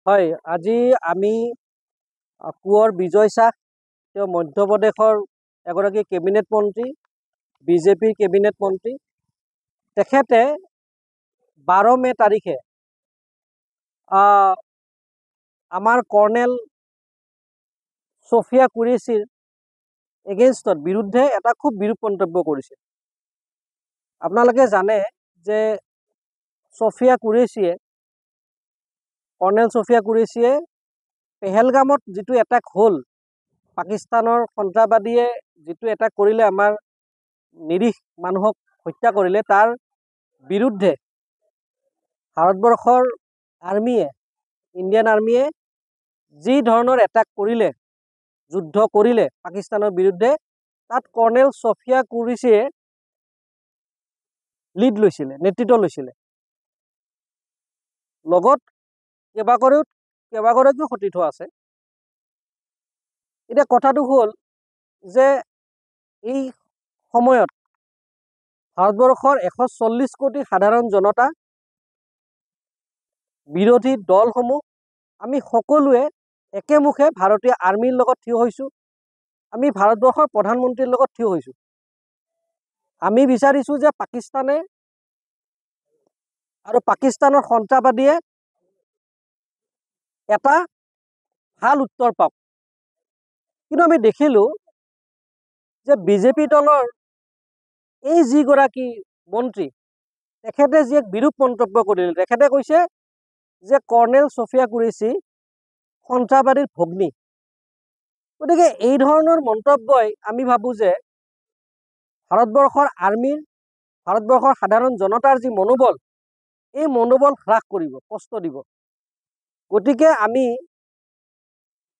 হয়, আজি আমি কোঁৱৰ বিজয় শ্বাহ তেওঁ মধ্যপ্ৰদেশৰ এগৰাকী কেবিনেট মন্ত্ৰী, বিজেপিৰ কেবিনেট মন্ত্ৰী। তেখেতে 12 মে তাৰিখে আমাৰ কৰ্ণেল ছফিয়া কুৰেশ্বীৰ এগেইনষ্টত বিৰুদ্ধে এটা খুব বিৰূপ মন্তব্য কৰিছে। আপোনালোকে জানে যে ছফিয়া কুৰেশ্বীয়ে কৰ্ণেল ছফিয়া কুৰেশ্বীয়ে পেহেলগামত যিটো এটাক হ'ল, পাকিস্তানৰ সন্ত্ৰাসবাদীয়ে যিটো এটাক কৰিলে, আমাৰ নিৰীহ মানুহক হত্যা কৰিলে, তাৰ বিৰুদ্ধে ভাৰতবৰ্ষৰ আৰ্মীয়ে, ইণ্ডিয়ান আৰ্মীয়ে যি ধৰণৰ এটাক কৰিলে, যুদ্ধ কৰিলে পাকিস্তানৰ বিৰুদ্ধে, তাত কৰ্ণেল ছফিয়া কুৰেশ্বীয়ে লিড লৈছিলে, নেতৃত্ব লৈছিলে। লগত কেইবাগৰাকীও সতীৰ্থ আছে। এতিয়া কথাটো হ'ল যে এই সময়ত ভাৰতবৰ্ষৰ 140 কোটি সাধাৰণ জনতা, বিৰোধী দলসমূহ, আমি সকলোৱে একেমুখে ভাৰতীয় আৰ্মীৰ লগত থিয় হৈছোঁ। আমি ভাৰতবৰ্ষৰ প্ৰধানমন্ত্ৰীৰ লগত থিয় হৈছোঁ। আমি বিচাৰিছোঁ যে পাকিস্তানে আৰু পাকিস্তানৰ সন্ত্ৰাসবাদীয়ে এটা ভাল উত্তৰ পাওক। কিন্তু আমি দেখিলোঁ যে বিজেপি দলৰ এই যিগৰাকী মন্ত্ৰী, তেখেতে যি এক বিৰূপ মন্তব্য কৰিলে। তেখেতে কৈছে যে কৰ্ণেল ছফিয়া কুৰেশ্বী সন্ত্ৰাসবাদীৰ ভগ্নী। গতিকে এই ধৰণৰ মন্তব্যই আমি ভাবোঁ যে ভাৰতবৰ্ষৰ আৰ্মীৰ, ভাৰতবৰ্ষৰ সাধাৰণ জনতাৰ যি মনোবল, এই মনোবল হ্ৰাস কৰিব, কষ্ট দিব। গতিকে আমি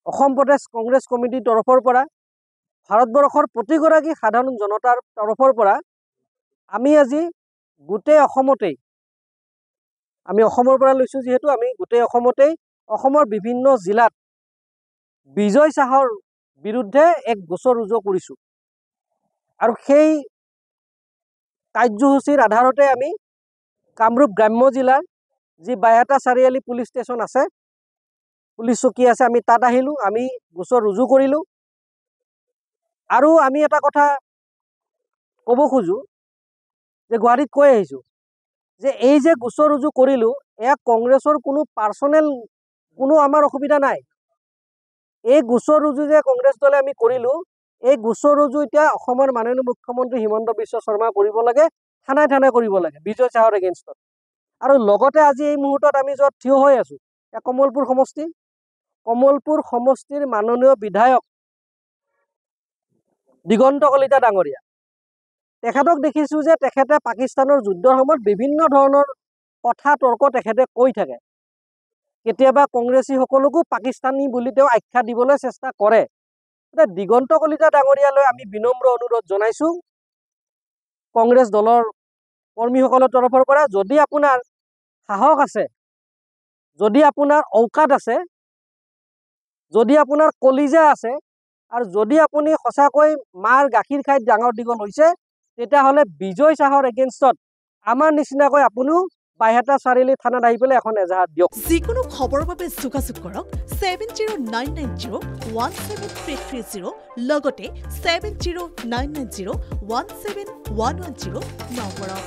অসম প্ৰদেশ কংগ্ৰেছ কমিটিৰ তৰফৰ পৰা, ভাৰতবৰ্ষৰ প্ৰতিগৰাকী সাধাৰণ জনতাৰ তৰফৰ পৰা আমি আজি গোটেই অসমতেই, আমি অসমৰ পৰা লৈছোঁ যিহেতু, আমি গোটেই অসমতেই, অসমৰ বিভিন্ন জিলাত বিজয় শ্বাহৰ বিৰুদ্ধে এক গোচৰ ৰুজু কৰিছোঁ। আৰু সেই কাৰ্যসূচীৰ আধাৰতে আমি কামৰূপ গ্ৰাম্য জিলাৰ যি বাইহাটা চাৰিআলি পুলিচ ষ্টেচন আছে, পুলিচ চকী আছে, আমি তাত আহিলোঁ, আমি গোচৰ ৰুজু কৰিলোঁ। আৰু আমি এটা কথা ক'ব খোজোঁ যে গুৱাহাটীত কৈ আহিছোঁ যে এই যে গোচৰ ৰুজু কৰিলোঁ, এয়া কংগ্ৰেছৰ কোনো পাৰ্চনেল কোনো আমাৰ অসুবিধা নাই। এই গোচৰ ৰুজু যে কংগ্ৰেছ দলে আমি কৰিলোঁ, এই গোচৰ ৰুজু এতিয়া অসমৰ মাননীয় মুখ্যমন্ত্ৰী হিমন্ত বিশ্ব শৰ্মাই কৰিব লাগে, থানাই থানাই কৰিব লাগে বিজয় শ্বাহৰ এগেইনষ্টত। আৰু লগতে আজি এই মুহূৰ্তত আমি য'ত থিয় হৈ আছোঁ, কমলপুৰ সমষ্টিৰ মাননীয় বিধায়ক দিগন্ত কলিতা ডাঙৰীয়া, তেখেতক দেখিছোঁ যে তেখেতে পাকিস্তানৰ যুদ্ধৰ সময়ত বিভিন্ন ধৰণৰ কথা তৰ্ক তেখেতে কৈ থাকে। কেতিয়াবা কংগ্ৰেছীসকলকো পাকিস্তানী বুলি তেওঁ আখ্যা দিবলৈ চেষ্টা কৰে। এতিয়া দিগন্ত কলিতা ডাঙৰীয়ালৈ আমি বিনম্ৰ অনুৰোধ জনাইছোঁ কংগ্ৰেছ দলৰ কৰ্মীসকলৰ তৰফৰ পৰা, যদি আপোনাৰ সাহস আছে, যদি আপোনাৰ ঔকাত আছে, যদি আপোনাৰ কলিজা আছে, আৰু যদি আপুনি সঁচাকৈ মাৰ গাখীৰ খাই ডাঙৰ দীঘল হৈছে, তেতিয়াহ'লে বিজয় শ্বাহৰ এগেইনষ্টত আমাৰ নিচিনাকৈ আপুনিও বাইহাটা চাৰিআলি থানাত আহি পেলাই এখন এজাহাৰ দিয়ক। যিকোনো খবৰৰ বাবে যোগাযোগ কৰক 7099017330 লগতে 7099017110 নম্বৰত।